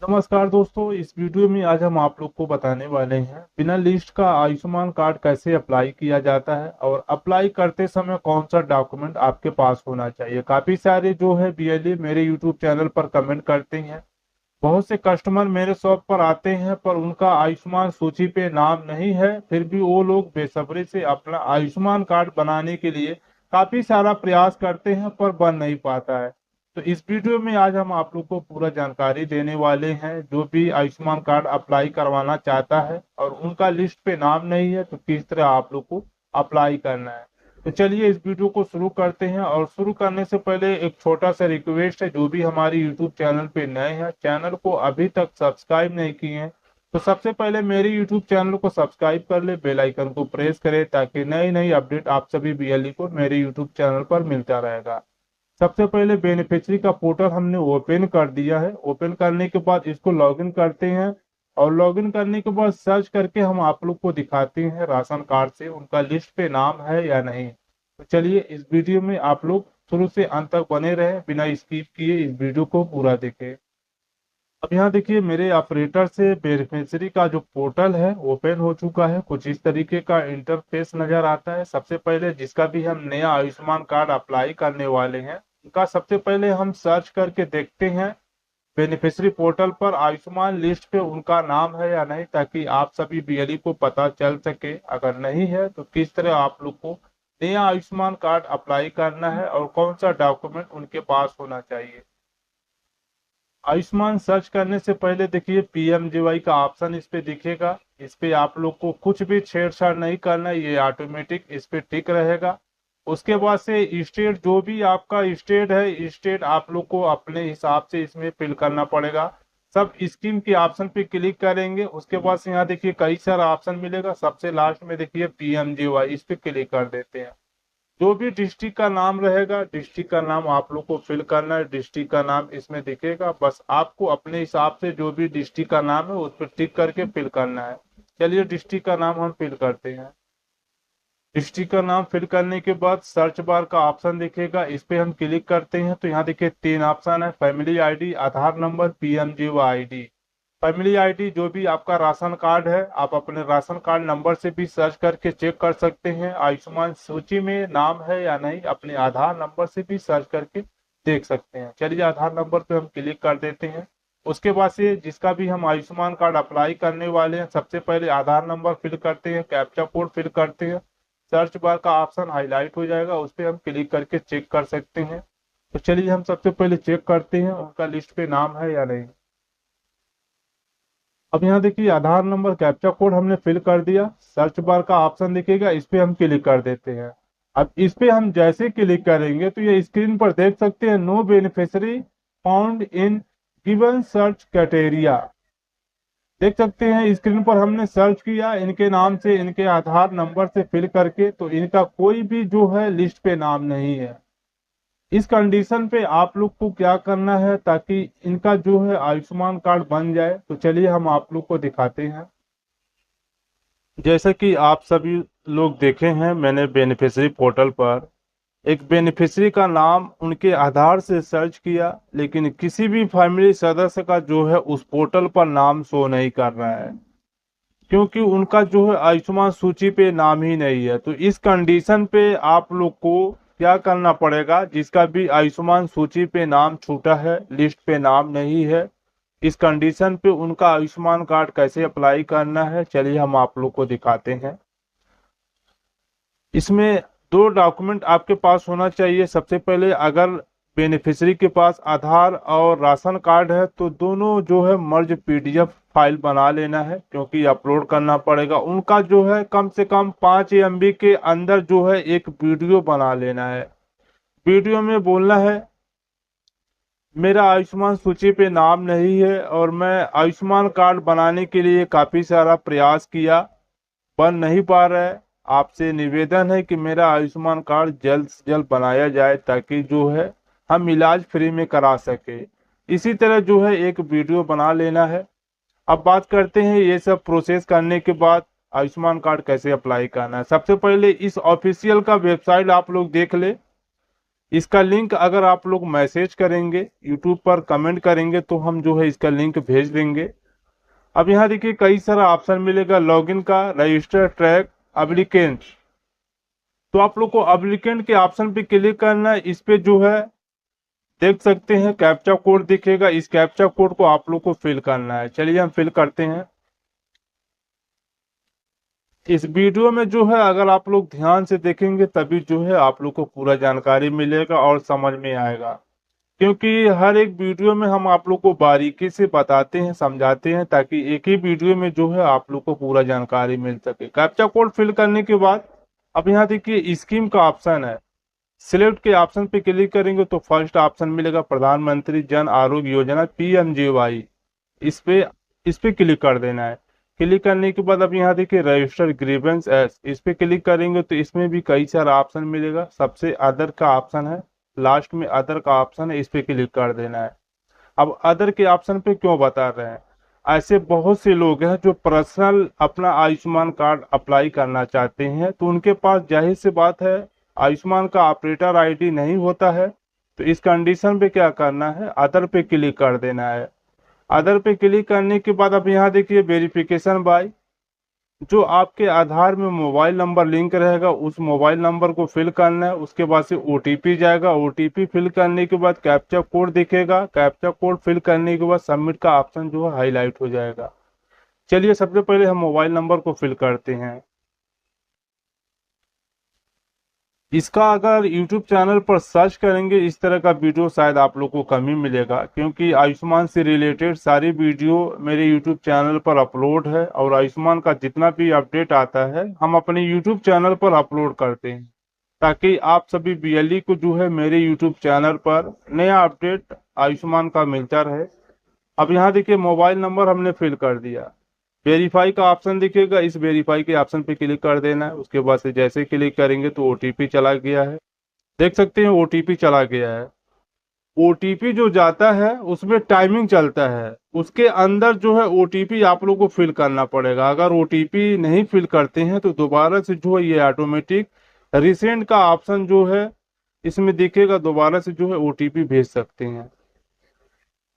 नमस्कार दोस्तों, इस वीडियो में आज हम आप लोग को बताने वाले हैं बिना लिस्ट का आयुष्मान कार्ड कैसे अप्लाई किया जाता है और अप्लाई करते समय कौन सा डॉक्यूमेंट आपके पास होना चाहिए। काफी सारे जो है बीएलई मेरे यूट्यूब चैनल पर कमेंट करते हैं। बहुत से कस्टमर मेरे शॉप पर आते हैं पर उनका आयुष्मान सूची पे नाम नहीं है, फिर भी वो लोग बेसब्री से अपना आयुष्मान कार्ड बनाने के लिए काफी सारा प्रयास करते हैं पर बन नहीं पाता है। तो इस वीडियो में आज हम आप लोग को पूरा जानकारी देने वाले हैं। जो भी आयुष्मान कार्ड अप्लाई करवाना चाहता है और उनका लिस्ट पे नाम नहीं है तो किस तरह आप लोग को अप्लाई करना है। तो चलिए इस वीडियो को शुरू करते हैं। और शुरू करने से पहले एक छोटा सा रिक्वेस्ट है, जो भी हमारे यूट्यूब चैनल पे नए हैं, चैनल को अभी तक सब्सक्राइब नहीं किए हैं तो सबसे पहले मेरे यूट्यूब चैनल को सब्सक्राइब कर ले, बेल आइकन को प्रेस करें ताकि नई नई अपडेट आप सभी बीएलई को मेरे यूट्यूब चैनल पर मिलता रहेगा। सबसे पहले बेनिफिशियरी का पोर्टल हमने ओपन कर दिया है। ओपन करने के बाद इसको लॉगिन करते हैं और लॉगिन करने के बाद सर्च करके हम आप लोग को दिखाते हैं राशन कार्ड से उनका लिस्ट पे नाम है या नहीं। तो चलिए इस वीडियो में आप लोग शुरू से अंत तक बने रहे, बिना स्किप किए इस वीडियो को पूरा देखें। अब यहाँ देखिए मेरे ऑपरेटर से बेनिफिशियरी का जो पोर्टल है ओपन हो चुका है। कुछ इस तरीके का इंटरफेस नजर आता है। सबसे पहले जिसका भी हम नया आयुष्मान कार्ड अप्लाई करने वाले हैं उनका सबसे पहले हम सर्च करके देखते हैं बेनिफिशियरी पोर्टल पर आयुष्मान लिस्ट पे उनका नाम है या नहीं, ताकि आप सभी बीएलई को पता चल सके। अगर नहीं है तो किस तरह आप लोग को नया आयुष्मान कार्ड अप्लाई करना है और कौन सा डॉक्यूमेंट उनके पास होना चाहिए। आयुष्मान सर्च करने से पहले देखिए पीएमजेवाई का ऑप्शन इस पे दिखेगा। इस पे आप लोग को कुछ भी छेड़छाड़ नहीं करना है, ये ऑटोमेटिक इस पे टिक रहेगा। उसके बाद से स्टेट, जो भी आपका स्टेट है, स्टेट आप लोग को अपने हिसाब से इसमें फिल करना पड़ेगा। सब स्कीम के ऑप्शन पे क्लिक करेंगे। उसके बाद से यहाँ देखिए कई सारा ऑप्शन मिलेगा। सबसे लास्ट में देखिए पीएमजेवाई, इस पे क्लिक कर देते हैं। जो भी डिस्ट्रिक्ट का नाम रहेगा, डिस्ट्रिक्ट का नाम आप लोग को फिल करना है। डिस्ट्रिक्ट का नाम इसमें दिखेगा, बस आपको अपने हिसाब से जो भी डिस्ट्रिक्ट का नाम है उस पर टिक करके फिल करना है। चलिए डिस्ट्रिक्ट का नाम हम फिल करते हैं। डिस्ट्रिक्ट का नाम फिल करने के बाद सर्च बार का ऑप्शन दिखेगा, इस पे हम क्लिक करते हैं तो यहाँ देखिए तीन ऑप्शन है, फैमिली आईडी, आधार नंबर, पीएमजीओ आईडी। फैमिली आईडी जो भी आपका राशन कार्ड है, आप अपने राशन कार्ड नंबर से भी सर्च करके चेक कर सकते हैं आयुष्मान सूची में नाम है या नहीं। अपने आधार नंबर से भी सर्च करके देख सकते हैं। चलिए आधार नंबर पे हम क्लिक कर देते हैं। उसके बाद से जिसका भी हम आयुष्मान कार्ड अप्लाई करने वाले हैं सबसे पहले आधार नंबर फिल करते हैं, कैप्चा कोड फिल करते हैं। सर्च बार का ऑप्शन हाईलाइट हो जाएगा, उस पर हम क्लिक करके चेक कर सकते हैं। तो चलिए हम सबसे पहले चेक करते हैं उनका लिस्ट पे नाम है या नहीं। अब यहाँ देखिए आधार नंबर कैप्चा कोड हमने फिल कर दिया। सर्च बार का ऑप्शन दिखेगा, इस पे हम क्लिक कर देते हैं। अब इस पे हम जैसे क्लिक करेंगे तो ये स्क्रीन पर देख सकते हैं no beneficiary found in given search criteria. देख सकते हैं स्क्रीन पर हमने सर्च किया इनके नाम से, इनके आधार नंबर से फिल करके, तो इनका कोई भी जो है लिस्ट पे नाम नहीं है। इस कंडीशन पे आप लोग को क्या करना है ताकि इनका जो है आयुष्मान कार्ड बन जाए, तो चलिए हम आप लोग को दिखाते हैं। जैसे कि आप सभी लोग देखे हैं, मैंने बेनिफिशियरी पोर्टल पर एक बेनिफिशियरी का नाम उनके आधार से सर्च किया, लेकिन किसी भी फैमिली सदस्य का जो है उस पोर्टल पर नाम शो नहीं कर रहा है, क्योंकि उनका जो है आयुष्मान सूची पे नाम ही नहीं है। तो इस कंडीशन पे आप लोग को क्या करना पड़ेगा, जिसका भी आयुष्मान सूची पे नाम छूटा है, लिस्ट पे नाम नहीं है, इस कंडीशन पे उनका आयुष्मान कार्ड कैसे अप्लाई करना है, चलिए हम आप लोग को दिखाते हैं। इसमें दो डॉक्यूमेंट आपके पास होना चाहिए। सबसे पहले अगर बेनिफिशियरी के पास आधार और राशन कार्ड है तो दोनों जो है मर्ज पीडीएफ फाइल बना लेना है, क्योंकि अपलोड करना पड़ेगा। उनका जो है कम से कम 5 MB के अंदर जो है एक वीडियो बना लेना है। वीडियो में बोलना है मेरा आयुष्मान सूची पे नाम नहीं है और मैं आयुष्मान कार्ड बनाने के लिए काफी सारा प्रयास किया, बन नहीं पा रहा है। आपसे निवेदन है कि मेरा आयुष्मान कार्ड जल्द से जल्द बनाया जाए ताकि जो है हम इलाज फ्री में करा सके। इसी तरह जो है एक वीडियो बना लेना है। अब बात करते हैं ये सब प्रोसेस करने के बाद आयुष्मान कार्ड कैसे अप्लाई करना है। सबसे पहले इस ऑफिशियल का वेबसाइट आप लोग देख ले। इसका लिंक अगर आप लोग मैसेज करेंगे, यूट्यूब पर कमेंट करेंगे, तो हम जो है इसका लिंक भेज देंगे। अब यहाँ देखिए कई सारा ऑप्शन मिलेगा लॉगिन का, रजिस्टर, ट्रैक, एप्लीकेंट। तो आप लोग को एप्लीकेंट के ऑप्शन पे क्लिक करना है। इस पे जो है देख सकते हैं कैप्चा कोड दिखेगा, इस कैप्चा कोड को आप लोग को फिल करना है। चलिए हम फिल करते हैं। इस वीडियो में जो है अगर आप लोग ध्यान से देखेंगे तभी जो है आप लोग को पूरा जानकारी मिलेगा और समझ में आएगा, क्योंकि हर एक वीडियो में हम आप लोग को बारीकी से बताते हैं, समझाते हैं, ताकि एक ही वीडियो में जो है आप लोग को पूरा जानकारी मिल सके। कैप्चा कोड फिल करने के बाद अब यहाँ देखिए स्कीम का ऑप्शन है, सिलेक्ट के ऑप्शन पे क्लिक करेंगे तो फर्स्ट ऑप्शन मिलेगा प्रधानमंत्री जन आरोग्य योजना PMJY। इस पे क्लिक कर देना है। क्लिक करने के बाद अब यहाँ देखिए रजिस्टर ग्रीवेंस एस, इस पे क्लिक करेंगे तो इसमें भी कई सारा ऑप्शन मिलेगा। सबसे अदर का ऑप्शन है, लास्ट में अदर का ऑप्शन है, इस पे क्लिक कर देना है। अब अदर के ऑप्शन पे क्यों बता रहे हैं, ऐसे बहुत से लोग हैं जो पर्सनल अपना आयुष्मान कार्ड अप्लाई करना चाहते हैं, तो उनके पास जाहिर सी बात है आयुष्मान का ऑपरेटर आईडी नहीं होता है। तो इस कंडीशन पे क्या करना है, अदर पे क्लिक कर देना है। अदर पे क्लिक करने के बाद अब यहाँ देखिए वेरिफिकेशन बाय, जो आपके आधार में मोबाइल नंबर लिंक रहेगा उस मोबाइल नंबर को फिल करना है। उसके बाद से OTP जाएगा, OTP फिल करने के बाद कैप्चा कोड दिखेगा, कैप्चा कोड फिल करने के बाद सबमिट का ऑप्शन जो है हाईलाइट हो जाएगा। चलिए सबसे पहले हम मोबाइल नंबर को फिल करते हैं। इसका अगर YouTube चैनल पर सर्च करेंगे इस तरह का वीडियो शायद आप लोग को कम ही मिलेगा, क्योंकि आयुष्मान से रिलेटेड सारी वीडियो मेरे YouTube चैनल पर अपलोड है, और आयुष्मान का जितना भी अपडेट आता है हम अपने YouTube चैनल पर अपलोड करते हैं, ताकि आप सभी BLE को जो है मेरे YouTube चैनल पर नया अपडेट आयुष्मान का मिलता रहे। अब यहाँ देखिए मोबाइल नंबर हमने फिल कर दिया, वेरीफाई का ऑप्शन दिखेगा, इस वेरीफाई के ऑप्शन पे क्लिक कर देना है। उसके बाद से जैसे क्लिक करेंगे तो OTP चला गया है, देख सकते हैं OTP चला गया है। OTP जो जाता है उसमें टाइमिंग चलता है, उसके अंदर जो है OTP आप लोग को फिल करना पड़ेगा। अगर OTP नहीं फिल करते हैं तो दोबारा से जो है ये ऑटोमेटिक रिसेंट का ऑप्शन जो है इसमें दिखेगा, दोबारा से जो है OTP भेज सकते हैं।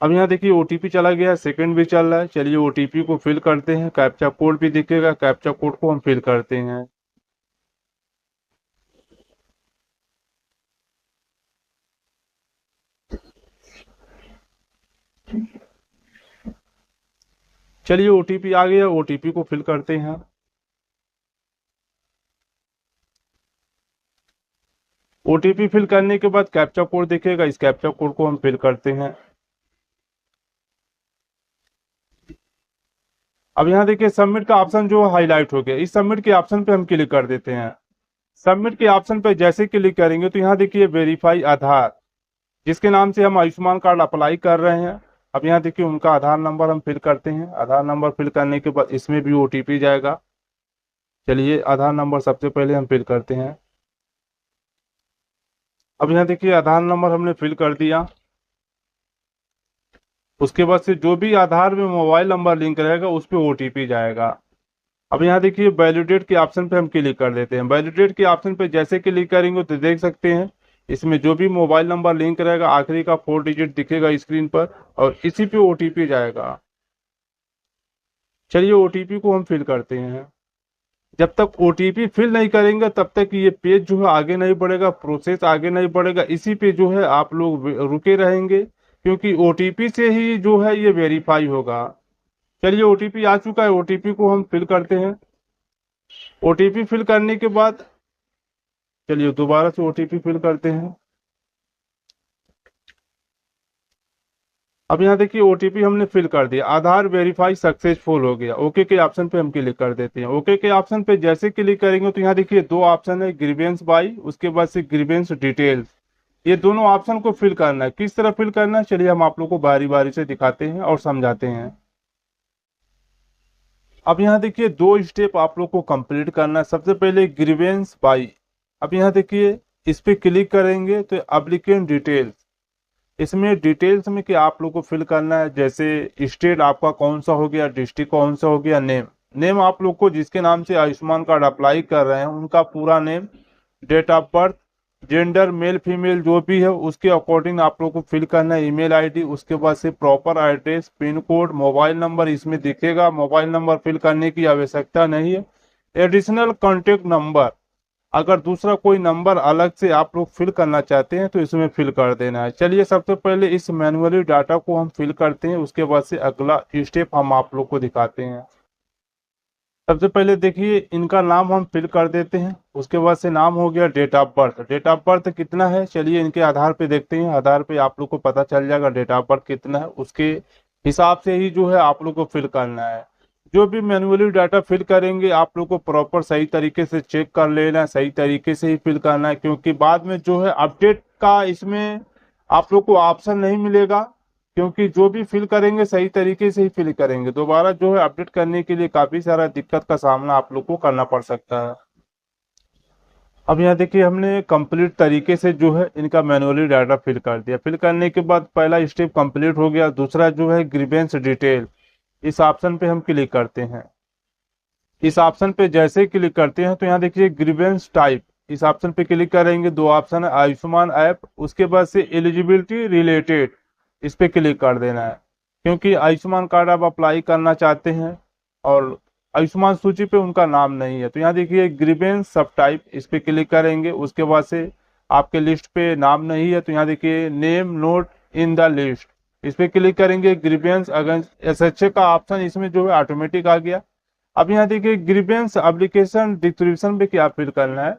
अब यहाँ देखिए OTP चला गया है, सेकंड भी चल रहा है। चलिए OTP को फिल करते हैं, कैप्चा कोड भी दिखेगा, कैप्चा कोड को हम फिल करते हैं। चलिए OTP आ गया, OTP को फिल करते हैं। OTP फिल करने के बाद कैप्चा कोड दिखेगा, इस कैप्चा कोड को हम फिल करते हैं। अब यहाँ देखिए सबमिट का ऑप्शन जो है हाईलाइट हो गया, इस सबमिट के ऑप्शन पे हम क्लिक कर देते हैं। सबमिट के ऑप्शन पे जैसे क्लिक करेंगे तो यहाँ देखिए वेरीफाई आधार, जिसके नाम से हम आयुष्मान कार्ड अप्लाई कर रहे हैं। अब यहाँ देखिए उनका आधार नंबर हम फिल करते हैं। आधार नंबर फिल करने के बाद इसमें भी OTP जाएगा। चलिए आधार नंबर सबसे पहले हम फिल करते हैं। अब यहाँ देखिए आधार नंबर हमने फिल कर दिया। उसके बाद से जो भी आधार में मोबाइल नंबर लिंक रहेगा उस पर OTP जाएगा। अब यहाँ देखिए वैलिडेट के ऑप्शन पे हम क्लिक कर देते हैं। वैलिडेट के ऑप्शन पे जैसे क्लिक करेंगे तो देख सकते हैं इसमें जो भी मोबाइल नंबर लिंक रहेगा आखिरी का 4 डिजिट दिखेगा स्क्रीन पर, और इसी पे OTP जाएगा। चलिए OTP को हम फिल करते हैं। जब तक OTP फिल नहीं करेंगे तब तक ये पेज जो है आगे नहीं बढ़ेगा, प्रोसेस आगे नहीं बढ़ेगा। इसी पे जो है आप लोग रुके रहेंगे, क्योंकि OTP से ही जो है ये वेरीफाई होगा। चलिए OTP आ चुका है, OTP को हम फिल करते हैं। OTP फिल करने के बाद चलिए दोबारा से OTP फिल करते हैं। अब यहाँ देखिए OTP हमने फिल कर दिया, आधार वेरीफाई सक्सेसफुल हो गया। ओके के ऑप्शन पे हम क्लिक कर देते हैं। ओके के ऑप्शन पे जैसे क्लिक करेंगे तो यहाँ देखिए दो ऑप्शन है, ग्रीवेंस बाई, उसके बाद से ग्रीवेंस डिटेल्स। ये दोनों ऑप्शन को फिल करना है। किस तरह फिल करना है चलिए हम आप लोग को बारी बारी से दिखाते हैं और समझाते हैं। अब यहाँ देखिए दो स्टेप आप लोग को कंप्लीट करना है। सबसे पहले ग्रीवेंस बाई, अब यहाँ देखिए इस पे क्लिक करेंगे तो एप्लीकेंट डिटेल्स, इसमें डिटेल्स में कि आप लोग को फिल करना है, जैसे स्टेट आपका कौन सा हो गया, डिस्ट्रिक्ट कौन सा हो गया, नेम। नेम आप लोग को जिसके नाम से आयुष्मान कार्ड अप्लाई कर रहे हैं उनका पूरा name, date of birth, gender male female जो भी है उसके अकॉर्डिंग आप लोग को फिल करना है। ईमेल आईडी, उसके बाद से proper address, pin code, mobile number इसमें दिखेगा। मोबाइल नंबर फिल करने की आवश्यकता नहीं है। एडिशनल कॉन्टेक्ट नंबर, अगर दूसरा कोई नंबर अलग से आप लोग फिल करना चाहते हैं तो इसमें फिल कर देना है। चलिए सबसे पहले इस मैन्युअली डाटा को हम फिल करते हैं, उसके बाद से अगला स्टेप हम आप लोग को दिखाते हैं। सबसे पहले देखिए इनका नाम हम फिल कर देते हैं, उसके बाद से नाम हो गया। Date of birth, date of birth कितना है चलिए इनके आधार पे देखते हैं। आधार पे आप लोग को पता चल जाएगा डेट ऑफ बर्थ कितना है, उसके हिसाब से ही जो है आप लोग को फिल करना है। जो भी मैन्युअली डाटा फिल करेंगे आप लोग को प्रॉपर सही तरीके से चेक कर लेना है, सही तरीके से ही फिल करना है, क्योंकि बाद में जो है अपडेट का इसमें आप लोग को ऑप्शन नहीं मिलेगा। क्योंकि जो भी फिल करेंगे सही तरीके से ही फिल करेंगे, दोबारा जो है अपडेट करने के लिए काफी सारा दिक्कत का सामना आप लोग को करना पड़ सकता है। अब यहाँ देखिए हमने कंप्लीट तरीके से जो है इनका मैनुअली डाटा फिल कर दिया। फिल करने के बाद पहला स्टेप कंप्लीट हो गया। दूसरा जो है ग्रीवेंस डिटेल, इस ऑप्शन पे हम क्लिक करते हैं। इस ऑप्शन पे जैसे ही क्लिक करते हैं तो यहाँ देखिए ग्रीवेंस टाइप, इस ऑप्शन पे क्लिक करेंगे। दो ऑप्शन है, आयुष्मान ऐप, उसके बाद से एलिजिबिलिटी रिलेटेड, इस पे क्लिक कर देना है। क्योंकि आयुष्मान कार्ड आप अप्लाई करना चाहते हैं और आयुष्मान सूची पे उनका नाम नहीं है, तो यहाँ देखिए ग्रीवेंस सब टाइप, इस पे क्लिक करेंगे। उसके बाद से आपके लिस्ट पे नाम नहीं है तो यहाँ देखिए name note in the list, इस पे क्लिक करेंगे। ग्रीवेंस अगेंस्ट एसएचए का ऑप्शन इसमें जो है ऑटोमेटिक आ गया। अब यहाँ देखिए ग्रीवेंस एप्लीकेशन डिस्क्रिप्शन पे क्या फिल करना है।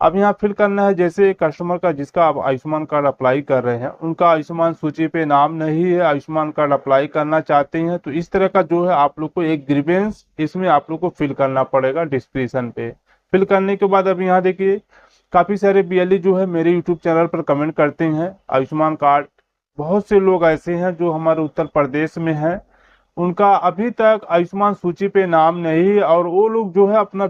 अब यहाँ फिल करना है जैसे कस्टमर का जिसका आप आयुष्मान कार्ड अप्लाई कर रहे हैं उनका आयुष्मान सूची पे नाम नहीं है, आयुष्मान कार्ड अप्लाई करना चाहते हैं, तो इस तरह का जो है आप लोग को एक ग्रीवेंस इसमें आप लोग को फिल करना पड़ेगा डिस्क्रिप्शन पे। फिल करने के बाद अब यहाँ देखिए काफी सारे बीएलई जो है मेरे यूट्यूब चैनल पर कमेंट करते हैं आयुष्मान कार्ड। बहुत से लोग ऐसे हैं जो हमारे उत्तर प्रदेश में हैं, उनका अभी तक आयुष्मान सूची पे नाम नहीं है और वो लोग जो है अपना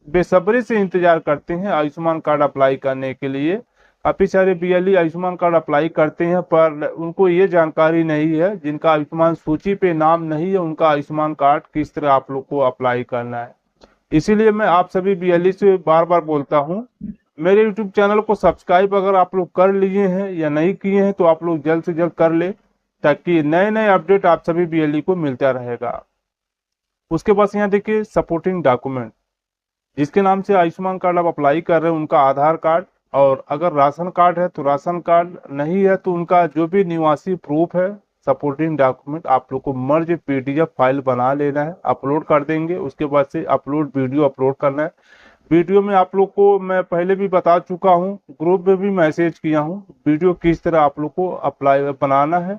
बेसब्री से इंतजार करते हैं आयुष्मान कार्ड अप्लाई करने के लिए। काफी सारे बीएलई आयुष्मान कार्ड अप्लाई करते हैं पर उनको ये जानकारी नहीं है, जिनका आयुष्मान सूची पे नाम नहीं है उनका आयुष्मान कार्ड किस तरह आप लोग को अप्लाई करना है। इसीलिए मैं आप सभी बीएलई से बार बार बोलता हूँ, मेरे यूट्यूब चैनल को सब्सक्राइब अगर आप लोग कर लिए हैं या नहीं किए हैं तो आप लोग जल्द से जल्द कर ले, ताकि नए नए अपडेट आप सभी बीएलई को मिलता रहेगा। उसके बाद यहाँ देखिए सपोर्टिंग डॉक्यूमेंट, जिसके नाम से आयुष्मान कार्ड आप अप्लाई कर रहे हैं उनका आधार कार्ड, और अगर राशन कार्ड है तो राशन कार्ड, नहीं है तो उनका जो भी निवासी प्रूफ है, सपोर्टिंग डॉक्यूमेंट आप लोग को मर्ज पीडीएफ फाइल बना लेना है, अपलोड कर देंगे। उसके बाद से अपलोड वीडियो अपलोड करना है। वीडियो में आप लोग को मैं पहले भी बता चुका हूँ, ग्रुप में भी मैसेज किया हूँ वीडियो किस तरह आप लोग को अप्लाई बनाना है।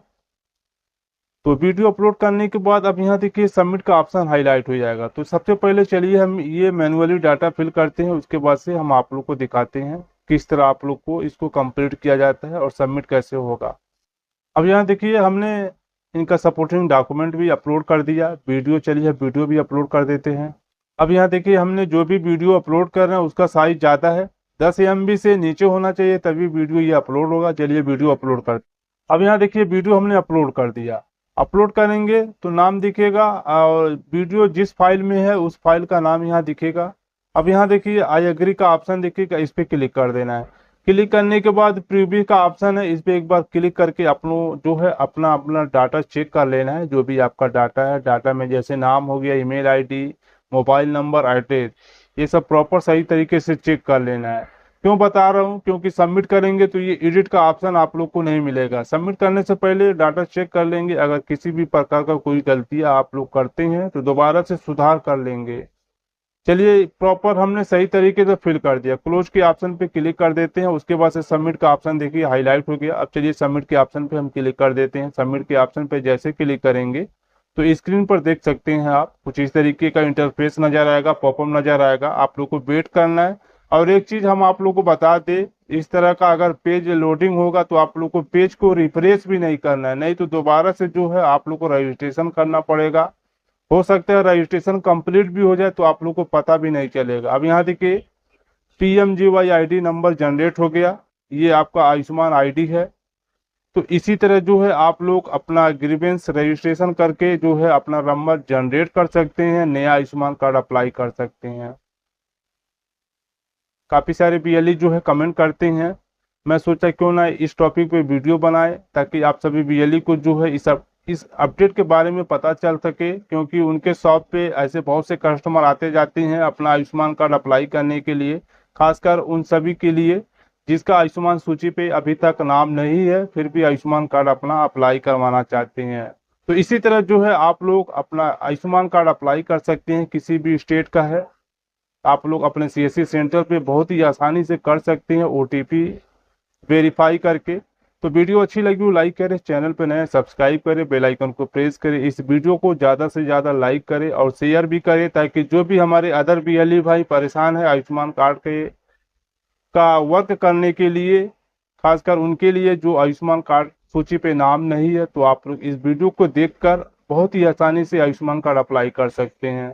तो वीडियो अपलोड करने के बाद अब यहाँ देखिए सबमिट का ऑप्शन हाईलाइट हो जाएगा। तो सबसे पहले चलिए हम ये मैन्युअली डाटा फिल करते हैं, उसके बाद से हम आप लोग को दिखाते हैं किस तरह आप लोग को इसको कंप्लीट किया जाता है और सबमिट कैसे होगा। अब यहाँ देखिए हमने इनका सपोर्टिंग डॉक्यूमेंट भी अपलोड कर दिया। वीडियो चलिए वीडियो भी अपलोड कर देते हैं। अब यहाँ देखिए हमने जो भी वीडियो अपलोड कर रहे हैं उसका साइज ज़्यादा है, 10 MB से नीचे होना चाहिए तभी वीडियो ये अपलोड होगा। चलिए वीडियो अपलोड कर, अब यहाँ देखिए वीडियो हमने अपलोड कर दिया। अपलोड करेंगे तो नाम दिखेगा और वीडियो जिस फाइल में है उस फाइल का नाम यहाँ दिखेगा। अब यहाँ देखिए आई एग्री का ऑप्शन दिखेगा, इस पे क्लिक कर देना है। क्लिक करने के बाद प्रीव्यू का ऑप्शन है, इस पे एक बार क्लिक करके अपनो जो है अपना अपना डाटा चेक कर लेना है। जो भी आपका डाटा है, डाटा में जैसे नाम हो गया, email ID, mobile number, address, ये सब प्रॉपर सही तरीके से चेक कर लेना है। क्यों बता रहा हूँ, क्योंकि सबमिट करेंगे तो ये एडिट का ऑप्शन आप लोग को नहीं मिलेगा। सबमिट करने से पहले डाटा चेक कर लेंगे, अगर किसी भी प्रकार का कोई गलतियां आप लोग करते हैं तो दोबारा से सुधार कर लेंगे। चलिए प्रॉपर हमने सही तरीके से फिल कर दिया। क्लोज के ऑप्शन पे क्लिक कर देते हैं, उसके बाद से सबमिट का ऑप्शन देखिए हाईलाइट हो गया। अब चलिए सबमिट के ऑप्शन पे हम क्लिक कर देते हैं। सबमिट के ऑप्शन पे जैसे क्लिक करेंगे तो स्क्रीन पर देख सकते हैं आप कुछ इस तरीके का इंटरफेस नजर आएगा, पॉपअप नजर आएगा। आप लोग को वेट करना है। और एक चीज हम आप लोग को बता दें, इस तरह का अगर पेज लोडिंग होगा तो आप लोग को पेज को रिफ्रेश भी नहीं करना है, नहीं तो दोबारा से जो है आप लोग को रजिस्ट्रेशन करना पड़ेगा। हो सकता है रजिस्ट्रेशन कंप्लीट भी हो जाए तो आप लोग को पता भी नहीं चलेगा। अब यहाँ देखिए PMGY ID नंबर जनरेट हो गया, ये आपका आयुष्मान ID है। तो इसी तरह जो है आप लोग अपना ग्रीवेंस रजिस्ट्रेशन करके जो है अपना नंबर जनरेट कर सकते हैं, नया आयुष्मान कार्ड अप्लाई कर सकते हैं। काफ़ी सारे बीएलई जो है कमेंट करते हैं। मैं सोचा क्यों ना इस टॉपिक पे वीडियो बनाए ताकि आप सभी बीएलई को जो है इस अपडेट के बारे में पता चल सके, क्योंकि उनके शॉप पे ऐसे बहुत से कस्टमर आते जाते हैं अपना आयुष्मान कार्ड अप्लाई करने के लिए, खासकर उन सभी के लिए जिसका आयुष्मान सूची पे अभी तक नाम नहीं है फिर भी आयुष्मान कार्ड अपना अप्लाई करवाना चाहते हैं। तो इसी तरह जो है आप लोग अपना आयुष्मान कार्ड अप्लाई कर सकते हैं, किसी भी स्टेट का है आप लोग अपने सीएससी सेंटर पे बहुत ही आसानी से कर सकते हैं ओटीपी वेरीफाई करके। तो वीडियो अच्छी लगी हो लाइक करें, चैनल पे नए सब्सक्राइब करें, बेल आइकन को प्रेस करें, इस वीडियो को ज़्यादा से ज़्यादा लाइक करें और शेयर भी करें ताकि जो भी हमारे अदर बीएलई भाई परेशान है आयुष्मान कार्ड के का वर्क करने के लिए, खासकर उनके लिए जो आयुष्मान कार्ड सूची पे नाम नहीं है, तो आप लोग इस वीडियो को देखकर बहुत ही आसानी से आयुष्मान कार्ड अप्लाई कर सकते हैं।